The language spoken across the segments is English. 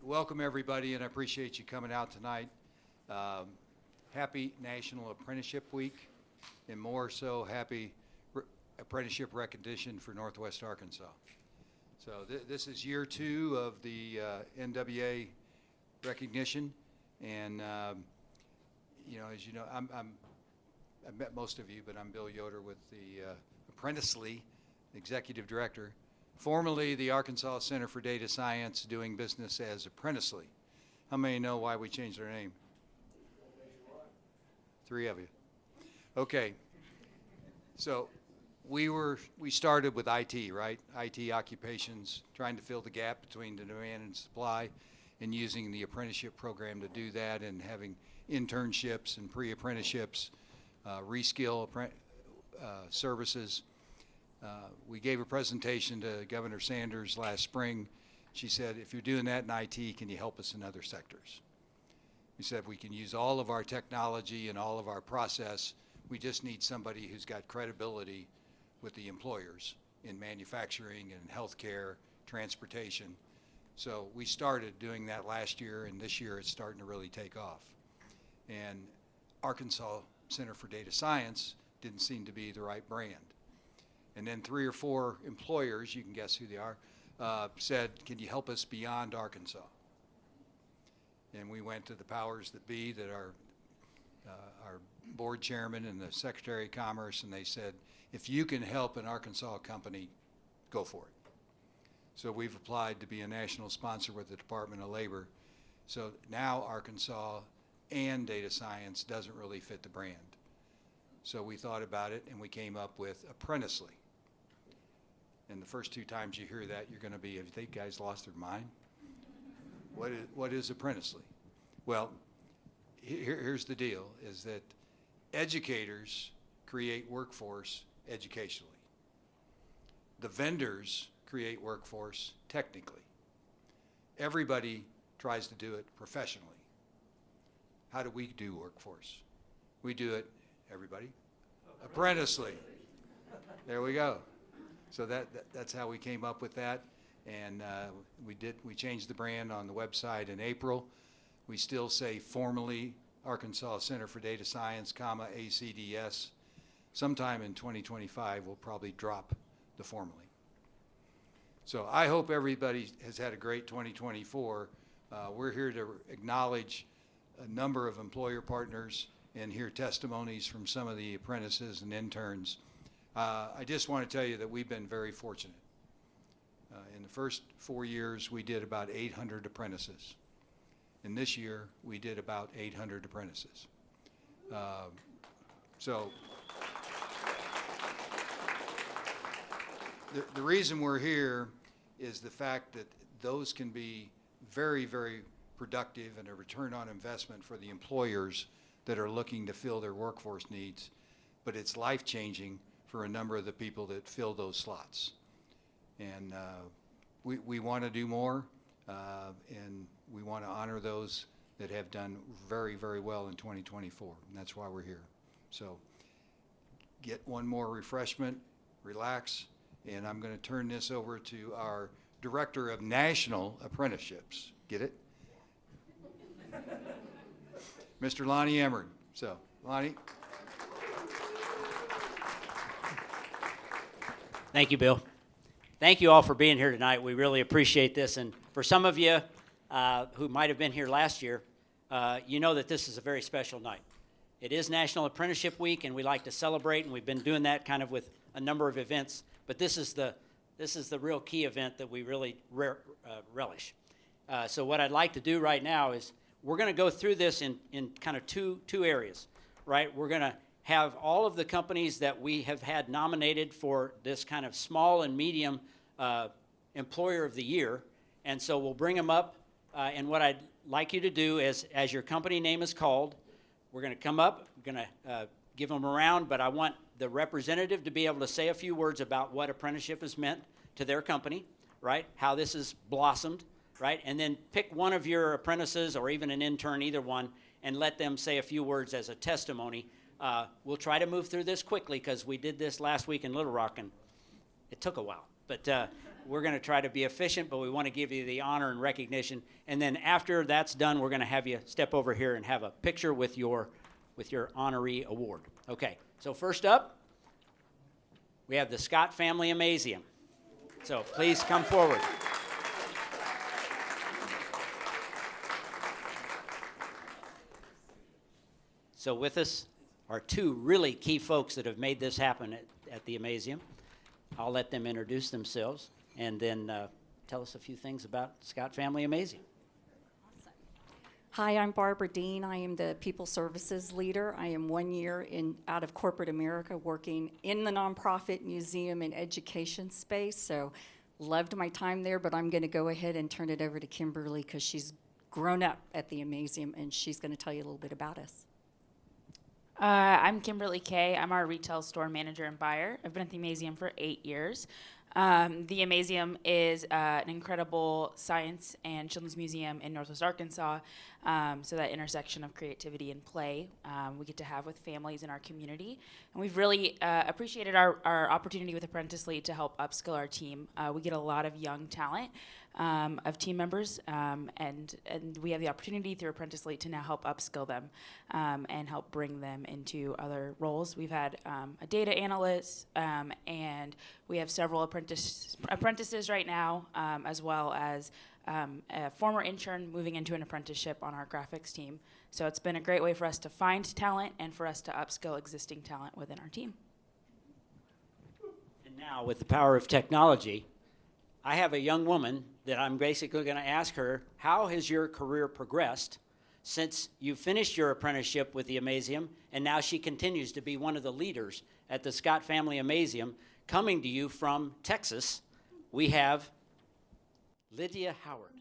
welcome everybody, and I appreciate you coming out tonight. Happy National Apprenticeship Week, and more so, happy apprenticeship recognition for Northwest Arkansas. So this is year 2 of the NWA recognition, and you know, as you know, I've met most of you, but I'm Bill Yoder with the Apprenticely Executive Director, formerly the Arkansas Center for Data Science, doing business as Apprenticely. How many know why we changed our name? 3 of you. Okay. So we started with IT, right? IT occupations, trying to fill the gap between the demand and supply, and using the apprenticeship program to do that, and having internships and pre-apprenticeships, reskill services. We gave a presentation to Governor Sanders last spring. She said, if you're doing that in IT, can you help us in other sectors? We said we can use all of our technology and all of our process. We just need somebody who's got credibility with the employers in manufacturing and healthcare, transportation. So we started doing that last year, and this year it's starting to really take off. And Arkansas Center for Data Science didn't seem to be the right brand. And then 3 or 4 employers, you can guess who they are, said, can you help us beyond Arkansas? And we went to the powers that be, that our board chairman and the Secretary of Commerce, and they said, if you can help an Arkansas company, go for it. So we've applied to be a national sponsor with the Department of Labor. So now Arkansas and data science doesn't really fit the brand. So we thought about it, and we came up with Apprenticely. And the first 2 times you hear that, you're going to be, have you guys lost their mind? What is Apprenticely? Well, here's the deal, is that educators create workforce educationally. The vendors create workforce technically. Everybody tries to do it professionally. How do we do workforce? We do it, everybody, Apprenticely. There we go. So that's how we came up with that. And we changed the brand on the website in April. We still say formally Arkansas Center for Data Science, ACDS. Sometime in 2025, we'll probably drop the formally. So I hope everybody has had a great 2024. We're here to acknowledge a number of employer partners and hear testimonies from some of the apprentices and interns. I just want to tell you that we've been very fortunate. In the first 4 years, we did about 800 apprentices. And this year, we did about 800 apprentices. So the reason we're here is the fact that those can be very, very productive and a return on investment for the employers that are looking to fill their workforce needs. But it's life-changing for a number of the people that fill those slots. And we want to do more, and we want to honor those that have done very, very well in 2024, and that's why we're here. So get one more refreshment, relax, and I'm going to turn this over to our Director of National Apprenticeships. Get it? Mr. Lonnie Emmerd. So, Lonnie. Thank you, Bill. Thank you all for being here tonight. We really appreciate this. And for some of you who might have been here last year, you know that this is a very special night. It is National Apprenticeship Week, and we like to celebrate, and we've been doing that kind of with a number of events. But this is the real key event that we really relish. So what I'd like to do right now is we're going to go through this in kind of two areas, right? We're going to have all of the companies that we have had nominated for this kind of small and medium employer of the year. And so we'll bring them up. And what I'd like you to do is, as your company name is called, we're going to come up, we're going to give them a round, but I want the representative to be able to say a few words about what apprenticeship has meant to their company, right? How this has blossomed, right? And then pick one of your apprentices or even an intern, either one, and let them say a few words as a testimony. We'll try to move through this quickly because we did this last week in Little Rock and it took a while. But we're going to try to be efficient, but we want to give you the honor and recognition. And then after that's done, we're going to have you step over here and have a picture with your honoree award. Okay, so first up, we have the Scott Family Amazeum. So please come forward. So with us are two really key folks that have made this happen at the Amazeum. I'll let them introduce themselves and then tell us a few things about Scott Family Amazeum. Hi, I'm Barbara Dean. I am the People Services Leader. I am 1 year out of corporate America working in the nonprofit museum and education space, so loved my time there, but I'm going to go ahead and turn it over to Kimberly because she's grown up at the Amazeum and she's going to tell you a little bit about us. I'm Kimberly Kay. I'm our retail store manager and buyer. I've been at the Amazeum for 8 years. The Amazeum is an incredible science and children's museum in Northwest Arkansas. So that intersection of creativity and play we get to have with families in our community. And we've really appreciated our opportunity with Apprentice Lead to help upskill our team. We get a lot of young talent of team members, and we have the opportunity through Apprentice Lead to now help upskill them and help bring them into other roles. We've had a data analyst, and we have several apprentices right now, as well as a former intern moving into an apprenticeship on our graphics team. So it's been a great way for us to find talent and for us to upskill existing talent within our team. And now, with the power of technology, I have a young woman that I'm basically going to ask her, how has your career progressed since you finished your apprenticeship with the Amazeum, and now she continues to be one of the leaders at the Scott Family Amazeum? Coming to you from Texas, we have Lydia Howard.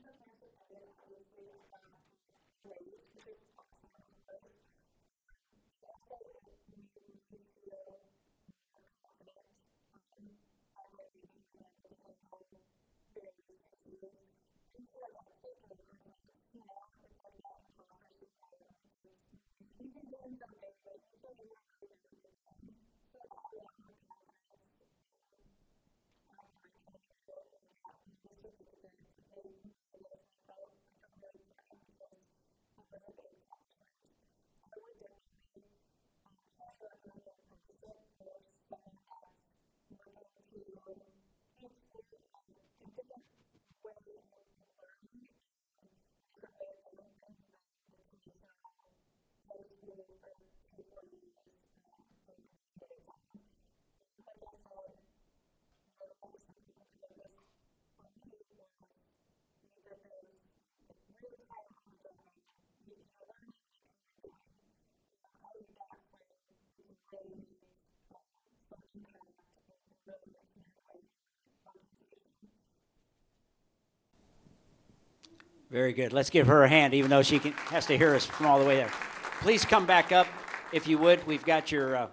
Very good. Let's give her a hand, even though she has to hear us from all the way there. Please come back up, if you would. We've got your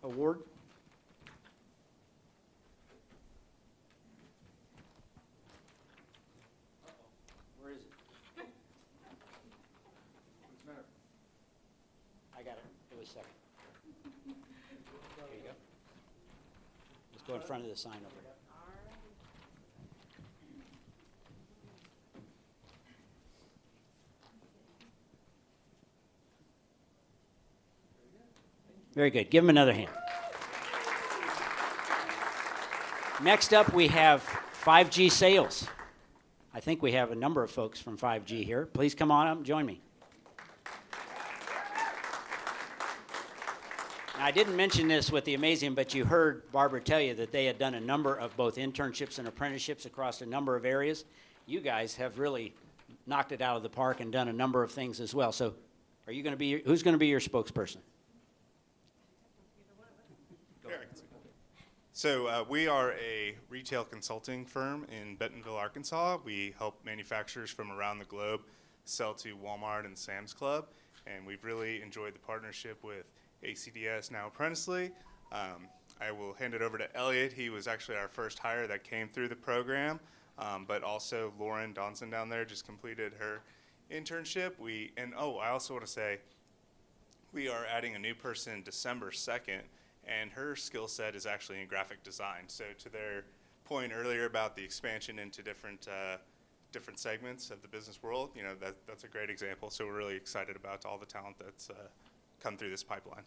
award. Where is it? I got it. It was second. There you go. Let's go in front of the sign over there. Very good. Give him another hand. Next up, we have 5G Sales. I think we have a number of folks from 5G here. Please come on up and join me. Now, I didn't mention this with the Amazeum, but you heard Barbara tell you that they had done a number of both internships and apprenticeships across a number of areas. You guys have really knocked it out of the park and done a number of things as well. So are you going to be, who's going to be your spokesperson? So we are a retail consulting firm in Bentonville, Arkansas. We help manufacturers from around the globe sell to Walmart and Sam's Club, and we've really enjoyed the partnership with ACDS, now Apprentice Lead. I will hand it over to Elliot. He was actually our first hire that came through the program, but also Lauren Donson down there just completed her internship. I also want to say we are adding a new person December 2nd, and her skill set is actually in graphic design. So to their point earlier about the expansion into different segments of the business world, that's a great example. So we're really excited about all the talent that's come through this pipeline.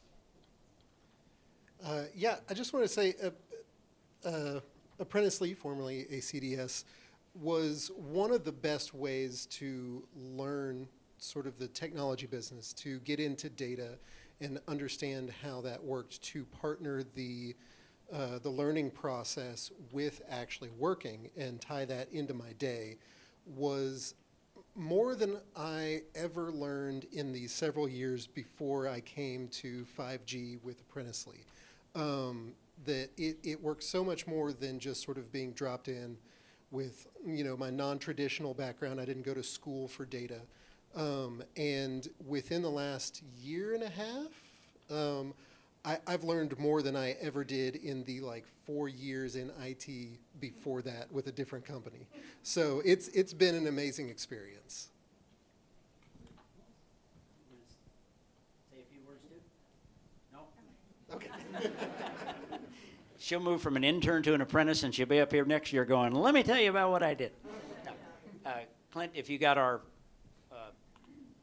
Yeah, I just want to say Apprenticely, formerly ACDS, was one of the best ways to learn sort of the technology business, to get into data and understand how that worked, to partner the learning process with actually working and tie that into my day, was more than I ever learned in the several years before I came to 5G with Apprenticely. That it works so much more than just sort of being dropped in with, my non-traditional background. I didn't go to school for data. And within the last year and a half, I've learned more than I ever did in the 4 years in IT before that with a different company. So it's been an amazing experience. Say a few words too? No? Okay. She'll move from an intern to an apprentice, and she'll be up here next year going, let me tell you about what I did. No. Clint, if you got our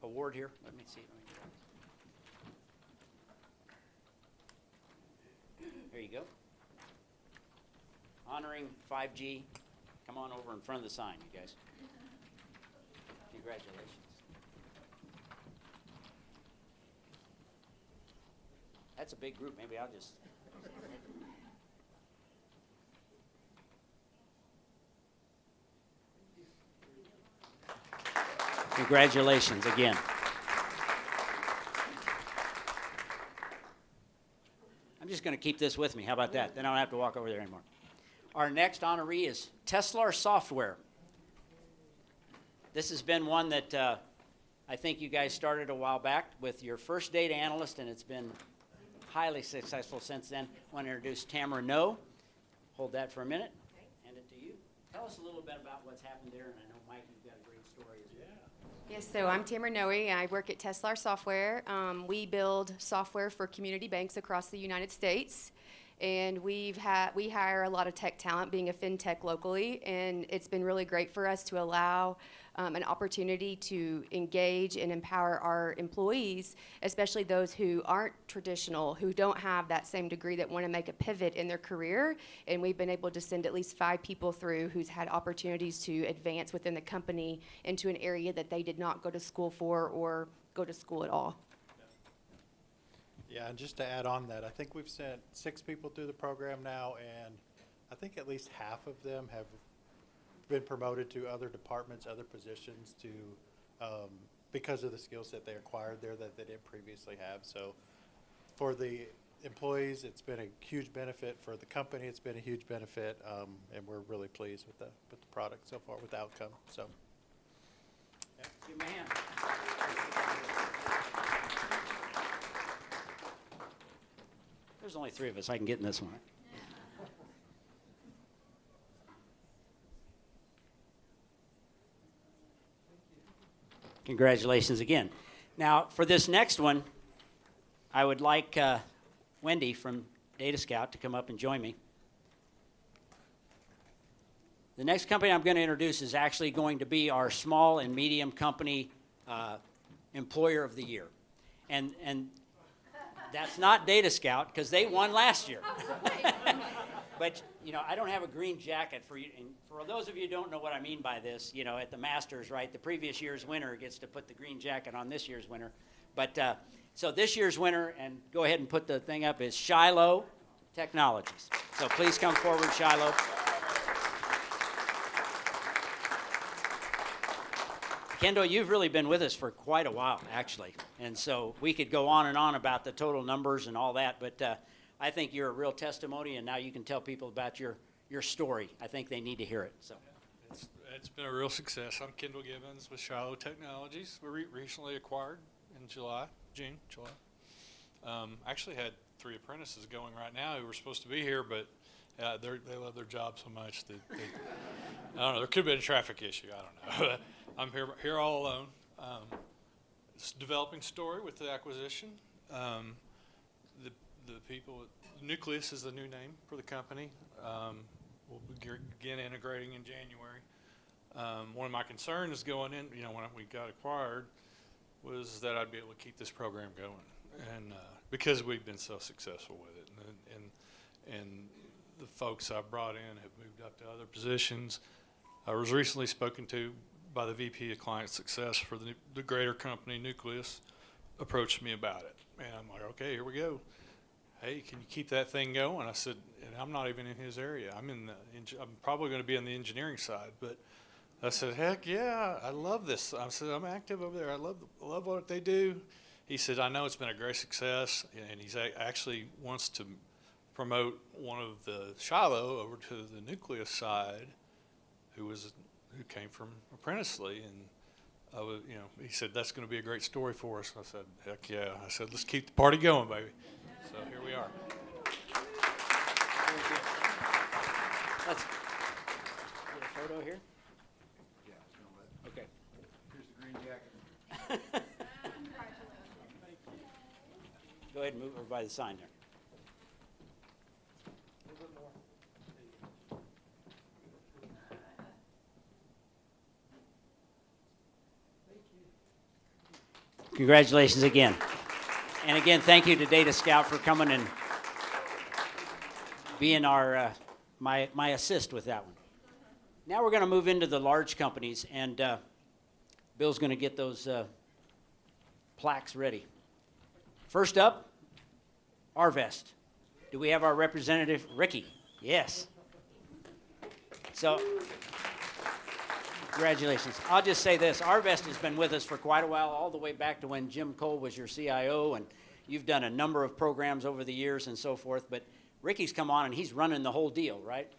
award here, let me see. There you go. Honoring 5G. Come on over in front of the sign, you guys. Congratulations. That's a big group. Maybe I'll just... Congratulations again. I'm just going to keep this with me. How about that? Then I don't have to walk over there anymore. Our next honoree is Teslar Software. This has been one that I think you guys started a while back with your first data analyst, and it's been highly successful since then. I want to introduce Tamara No. Hold that for a minute. Hand it to you. Tell us a little bit about what's happened there, and I know, Mike, you've got a great story as well. Yes, so I'm Tamara Noe. I work at Teslar Software. We build software for community banks across the United States. And we hire a lot of tech talent, being a fintech locally, and it's been really great for us to allow an opportunity to engage and empower our employees, especially those who aren't traditional, who don't have that same degree, that want to make a pivot in their career. And we've been able to send at least 5 people through who's had opportunities to advance within the company into an area that they did not go to school for or go to school at all. Yeah, and just to add on that, I think we've sent 6 people through the program now, and I think at least half of them have been promoted to other departments, other positions, to because of the skill set they acquired there that they didn't previously have. So for the employees, it's been a huge benefit. For the company, it's been a huge benefit, and we're really pleased with the product so far, with the outcome. So, yeah. Give him a hand. There's only 3 of us. I can get in this one. Congratulations again. Now, for this next one, I would like Wendy from Data Scout to come up and join me. The next company I'm going to introduce is actually going to be our small and medium company employer of the year. And that's not Data Scout, because they won last year. But, I don't have a green jacket for you. And for those of you who don't know what I mean by this, at the Masters, right, the previous year's winner gets to put the green jacket on this year's winner. But, so this year's winner, and go ahead and put the thing up, is Shiloh Technologies. So please come forward, Shiloh. Kendall, you've really been with us for quite a while, actually. And so we could go on and on about the total numbers and all that, but I think you're a real testimony, and now you can tell people about your story. I think they need to hear it. So, It's been a real success. I'm Kendall Gibbons with Shiloh Technologies. We recently acquired in June, July. Actually had 3 apprentices going right now who were supposed to be here, but they love their job so much that I don't know. There could have been a traffic issue. I don't know. I'm here all alone. It's a developing story with the acquisition. The people, Nucleus is the new name for the company. we'll begin integrating in January. One of my concerns going in, when we got acquired, was that I'd be able to keep this program going, and because we've been so successful with it, and the folks I brought in have moved up to other positions. I was recently spoken to by the VP of Client Success for the greater company, Nucleus, approached me about it, and I'm like, okay, here we go. Hey, can you keep that thing going? I said, and I'm not even in his area. I'm probably going to be on the engineering side, but I said, heck yeah, I love this. I said, I'm active over there. I love what they do. He said, I know it's been a great success, and he's actually wants to promote one of the Shiloh over to the Nucleus side, who came from Apprenticely, and he said that's going to be a great story for us. I said, heck yeah. I said, let's keep the party going, baby. So here we are. Let's get a photo here. Okay. Here's the green jacket. Go ahead and move over by the sign there. Congratulations again. And again, thank you to Data Scout for coming and being our my assist with that one. Now we're going to move into the large companies, and Bill's going to get those plaques ready. First up, Arvest. Do we have our representative, Ricky? Yes. So, congratulations. I'll just say this. Arvest has been with us for quite a while, all the way back to when Jim Cole was your CIO, and you've done a number of programs over the years and so forth, but Ricky's come on and he's running the whole deal, right?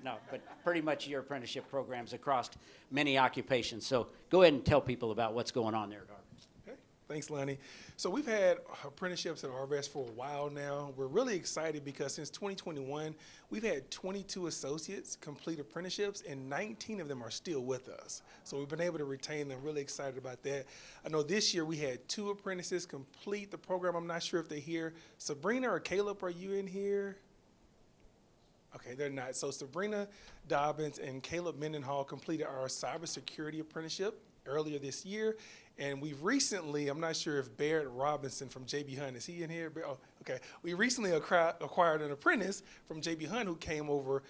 No, but pretty much your apprenticeship programs across many occupations. So go ahead and tell people about what's going on there at Arvest. Okay. Thanks, Lonnie. So we've had apprenticeships at Arvest for a while now. We're really excited because since 2021, we've had 22 associates complete apprenticeships, and 19 of them are still with us. So we've been able to retain them. Really excited about that. I know this year we had 2 apprentices complete the program. I'm not sure if they're here. Sabrina or Caleb, are you in here? Okay, they're not. So Sabrina Dobbins and Caleb Mendenhall completed our cybersecurity apprenticeship earlier this year. And we've recently, I'm not sure if Barrett Robinson from J.B. Hunt, is he in here? Oh, okay. We recently acquired an apprentice from J.B. Hunt who came over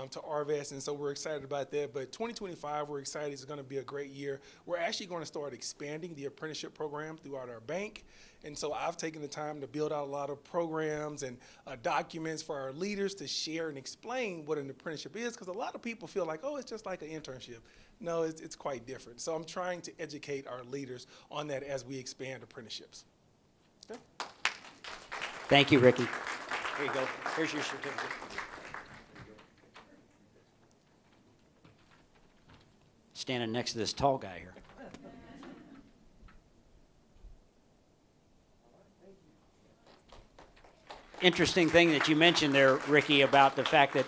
to Arvest, and so we're excited about that. But 2025, we're excited. It's going to be a great year. We're actually going to start expanding the apprenticeship program throughout our bank. And so I've taken the time to build out a lot of programs and documents for our leaders to share and explain what an apprenticeship is, because a lot of people feel like, oh, it's just like an internship. No, it's quite different. So I'm trying to educate our leaders on that as we expand apprenticeships. Okay. Thank you, Ricky. Here you go. Here's your certificate. Standing next to this tall guy here. Interesting thing that you mentioned there, Ricky, about the fact that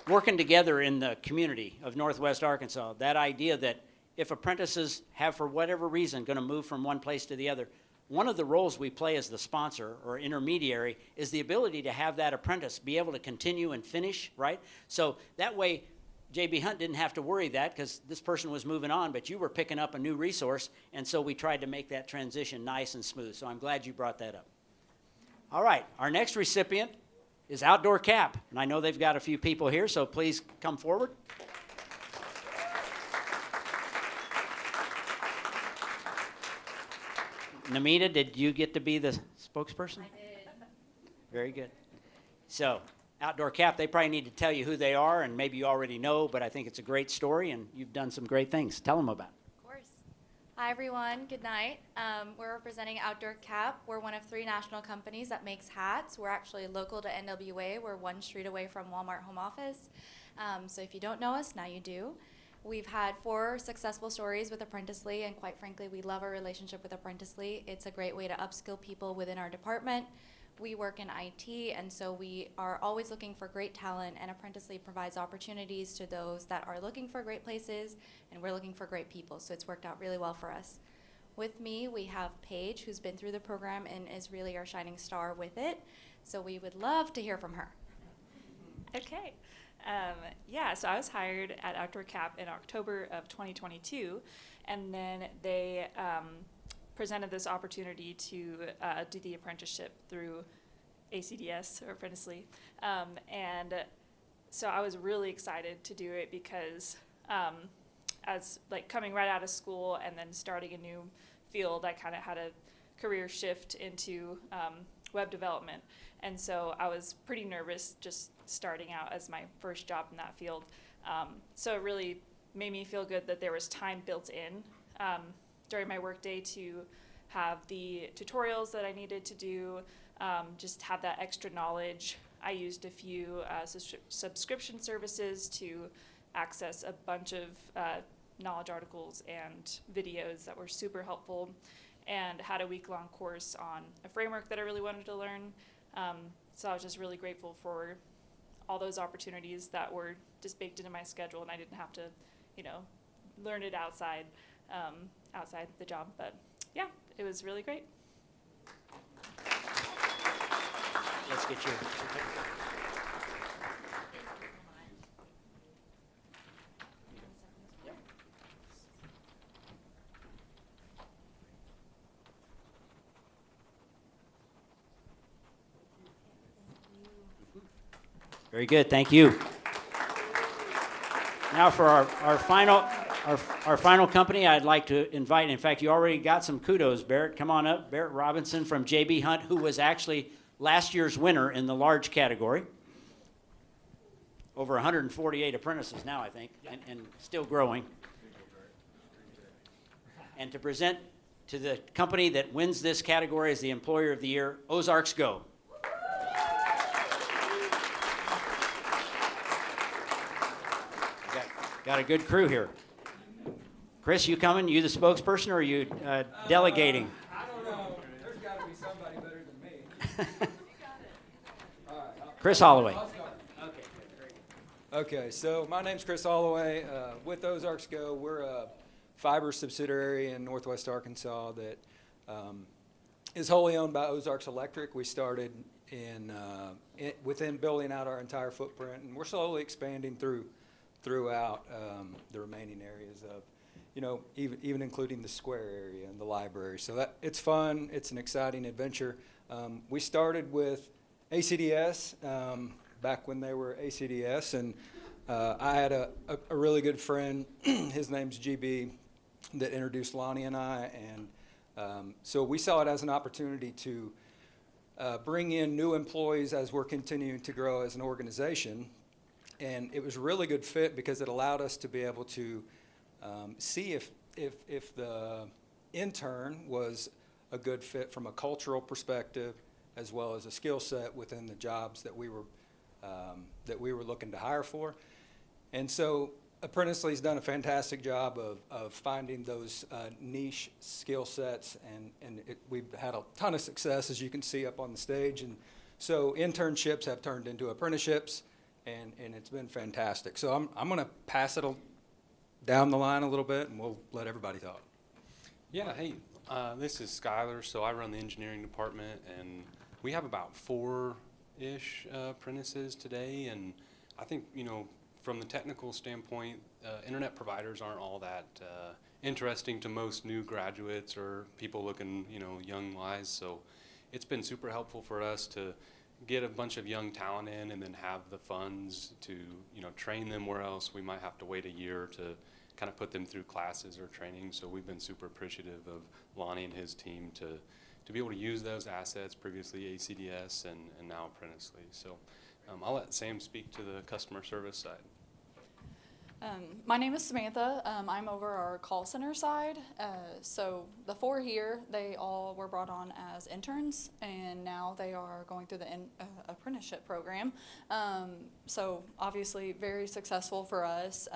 working together in the community of Northwest Arkansas, that idea that if apprentices have, for whatever reason, going to move from one place to the other, one of the roles we play as the sponsor or intermediary is the ability to have that apprentice be able to continue and finish, right? So that way, J.B. Hunt didn't have to worry that because this person was moving on, but you were picking up a new resource, and so we tried to make that transition nice and smooth. So I'm glad you brought that up. All right, our next recipient is Outdoor Cap, and I know they've got a few people here, so please come forward. Namita, did you get to be the spokesperson? I did. Very good. So, Outdoor Cap, they probably need to tell you who they are, and maybe you already know, but I think it's a great story, and you've done some great things. Tell them about it. Of course. Hi, everyone. Good night. We're representing Outdoor Cap. We're one of 3 national companies that makes hats. We're actually local to NWA. We're 1 street away from Walmart home office. So if you don't know us, now you do. We've had 4 successful stories with Apprenticely, and quite frankly, we love our relationship with Apprenticely. It's a great way to upskill people within our department. We work in IT, and so we are always looking for great talent, and Apprenticely provides opportunities to those that are looking for great places, and we're looking for great people, so it's worked out really well for us. With me, we have Paige, who's been through the program and is really our shining star with it, so we would love to hear from her. Okay. Yeah, so I was hired at Outdoor Cap in October of 2022, and then they presented this opportunity to do the apprenticeship through ACDS, or Apprenticely. And so I was really excited to do it because as like coming right out of school and then starting a new field, I kind of had a career shift into web development. And so I was pretty nervous just starting out as my first job in that field. So it really made me feel good that there was time built in during my workday to have the tutorials that I needed to do, just have that extra knowledge. I used a few subscription services to access a bunch of knowledge articles and videos that were super helpful, and had a week-long course on a framework that I really wanted to learn. So I was just really grateful for all those opportunities that were just baked into my schedule, and I didn't have to, learn it outside the job. But yeah, it was really great. Let's get you. Very good, thank you. Now for our final company, I'd like to invite, in fact, you already got some kudos, Barrett. Come on up. Barrett Robinson from JB Hunt, who was actually last year's winner in the large category. Over 148 apprentices now, I think, and still growing. And to present to the company that wins this category as the Employer of the Year, OzarksGo. Got a good crew here. Chris, you coming? You the spokesperson, or are you delegating? I don't know. There's got to be somebody better than me. All right, Chris Holloway. I'll start. Okay, so my name's Chris Holloway. With OzarksGo, we're a fiber subsidiary in Northwest Arkansas that is wholly owned by Ozarks Electric. We started within building out our entire footprint, and we're slowly expanding throughout the remaining areas of, even including the square area and the library. So it's fun. It's an exciting adventure. We started with ACDS back when they were ACDS, and I had a really good friend, his name's GB, that introduced Lonnie and I, and so we saw it as an opportunity to bring in new employees as we're continuing to grow as an organization. And it was a really good fit because it allowed us to be able to see if the intern was a good fit from a cultural perspective, as well as a skill set within the jobs that we were looking to hire for. And so Apprenticely's done a fantastic job of finding those niche skill sets, and we've had a ton of success, as you can see up on the stage. And so internships have turned into apprenticeships. And it's been fantastic. So I'm going to pass it down the line a little bit, and we'll let everybody talk. Yeah, hey, this is Skylar. So I run the engineering department, and we have about 4-ish apprentices today. And I think, from the technical standpoint, internet providers aren't all that interesting to most new graduates or people looking, young-wise. So it's been super helpful for us to get a bunch of young talent in and then have the funds to, train them, where else we might have to wait a year to kind of put them through classes or training. So we've been super appreciative of Lonnie and his team to be able to use those assets, previously ACDS and now Apprenticely. So I'll let Sam speak to the customer service side. My name is Samantha. I'm over our call center side. So the 4 here, they all were brought on as interns, and now they are going through the apprenticeship program. So obviously very successful for us.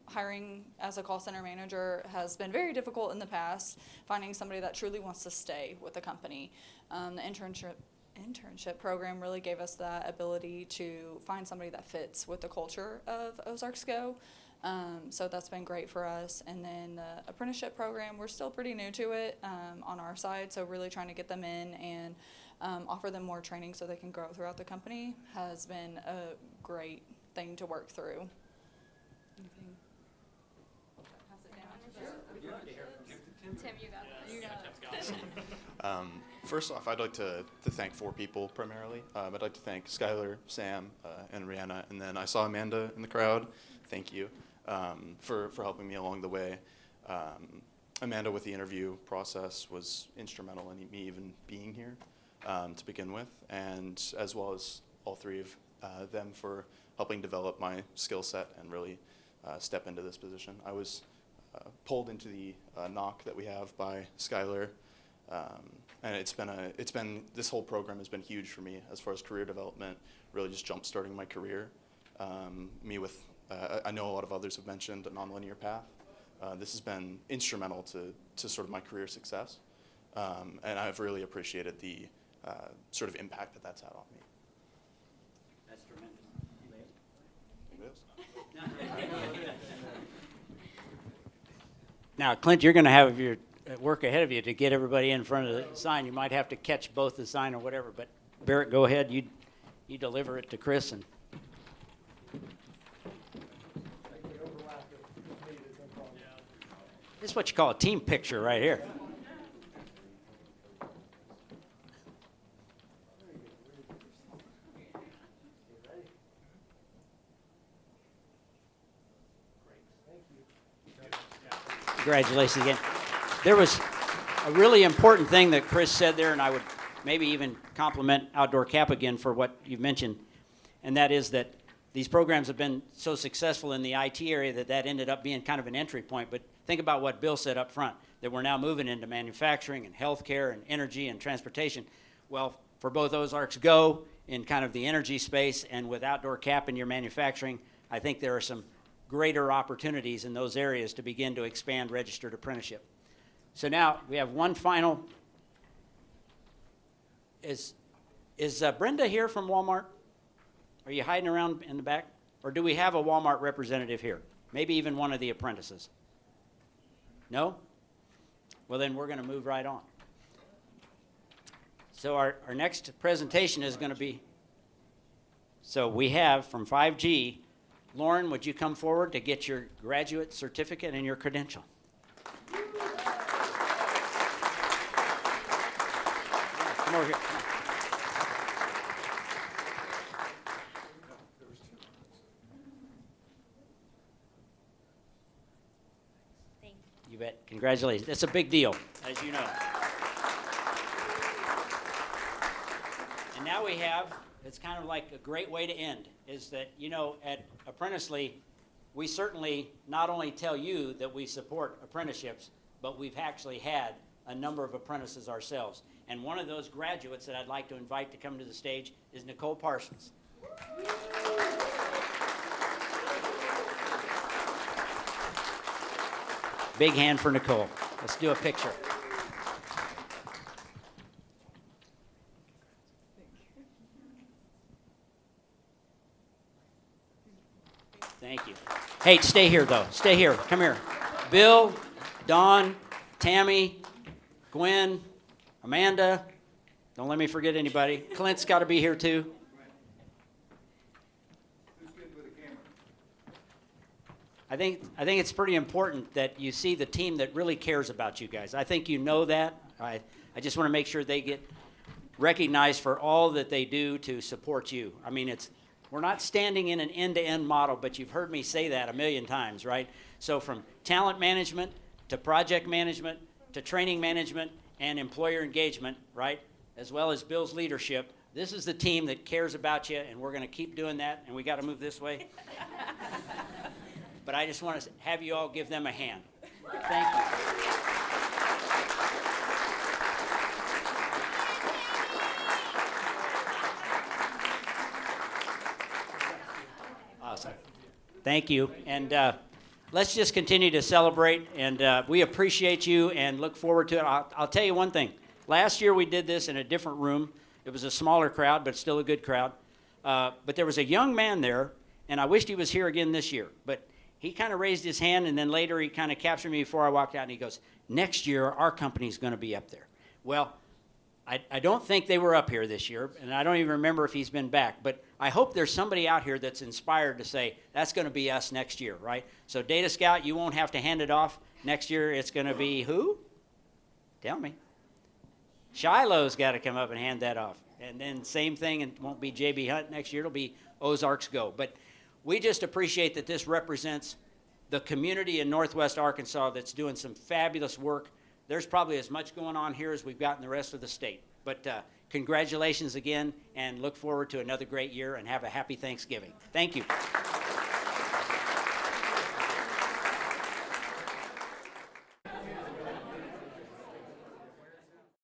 Hiring as a call center manager has been very difficult in the past, finding somebody that truly wants to stay with the company. The internship program really gave us that ability to find somebody that fits with the culture of OzarksGo. So that's been great for us. And then the apprenticeship program, we're still pretty new to it on our side, so really trying to get them in and offer them more training so they can grow throughout the company has been a great thing to work through. Tim, you got this. First off, I'd like to thank 4 people primarily. I'd like to thank Skylar, Sam, and Rihanna, and then I saw Amanda in the crowd. Thank you for helping me along the way. Amanda with the interview process was instrumental in me even being here to begin with, and as well as all 3 of them for helping develop my skill set and really step into this position. I was pulled into the knock that we have by Skylar. And this whole program has been huge for me as far as career development, really just jump-starting my career. I know a lot of others have mentioned a nonlinear path. This has been instrumental to sort of my career success. And I've really appreciated the sort of impact that that's had on me. That's tremendous. It is. Now, Clint, you're going to have your work ahead of you to get everybody in front of the sign. You might have to catch both the sign or whatever, but Barrett, go ahead. You deliver it to Chris. And this is what you call a team picture right here. Congratulations again. There was a really important thing that Chris said there, and I would maybe even compliment Outdoor Cap again for what you've mentioned, and that is that these programs have been so successful in the IT area that ended up being kind of an entry point. But think about what Bill said up front, that we're now moving into manufacturing and healthcare and energy and transportation. Well, for both OzarksGo in kind of the energy space and with Outdoor Cap in your manufacturing, I think there are some greater opportunities in those areas to begin to expand registered apprenticeship. So now we have one final. Is Brenda here from Walmart? Are you hiding around in the back? Or do we have a Walmart representative here? Maybe even one of the apprentices? No? Well, then we're going to move right on. So our next presentation is going to be, so we have from 5G, Lauren, would you come forward to get your graduate certificate and your credential? Come over here. Come on. Thank You bet. Congratulations. It's a big deal, as you know. And now we have, it's kind of like a great way to end, is that, you know, at Apprenticely, we certainly not only tell you that we support apprenticeships, but we've actually had a number of apprentices ourselves. And one of those graduates that I'd like to invite to come to the stage is Nicole Parsons. Big hand for Nicole. Let's do a picture. Thank you. Hey, stay here, though. Stay here. Come here. Bill, Dawn, Tammy, Gwen, Amanda. Don't let me forget anybody. Clint's got to be here, too. I think it's pretty important that you see the team that really cares about you guys. I think you know that. I just want to make sure they get recognized for all that they do to support you. I mean, we're not standing in an end-to-end model, but you've heard me say that a million times, right? So from talent management to project management to training management and employer engagement, right, as well as Bill's leadership, this is the team that cares about you, and we're going to keep doing that, and we got to move this way. But I just want to have you all give them a hand. Thank you. Awesome. Thank you. And let's just continue to celebrate. And we appreciate you and look forward to it. I'll tell you one thing. Last year we did this in a different room. It was a smaller crowd, but still a good crowd. But there was a young man there, and I wished he was here again this year. But he kind of raised his hand, and then later he kind of captured me before I walked out, and he goes, next year our company's going to be up there. Well, I don't think they were up here this year, and I don't even remember if he's been back, but I hope there's somebody out here that's inspired to say, that's going to be us next year, right? So Data Scout, you won't have to hand it off. Next year, it's going to be who? Tell me. Shiloh's got to come up and hand that off. And then same thing, it won't be JB Hunt next year, it'll be OzarksGo. But we just appreciate that this represents the community in Northwest Arkansas that's doing some fabulous work. There's probably as much going on here as we've got in the rest of the state. But congratulations again, and look forward to another great year, and have a happy Thanksgiving. Thank you.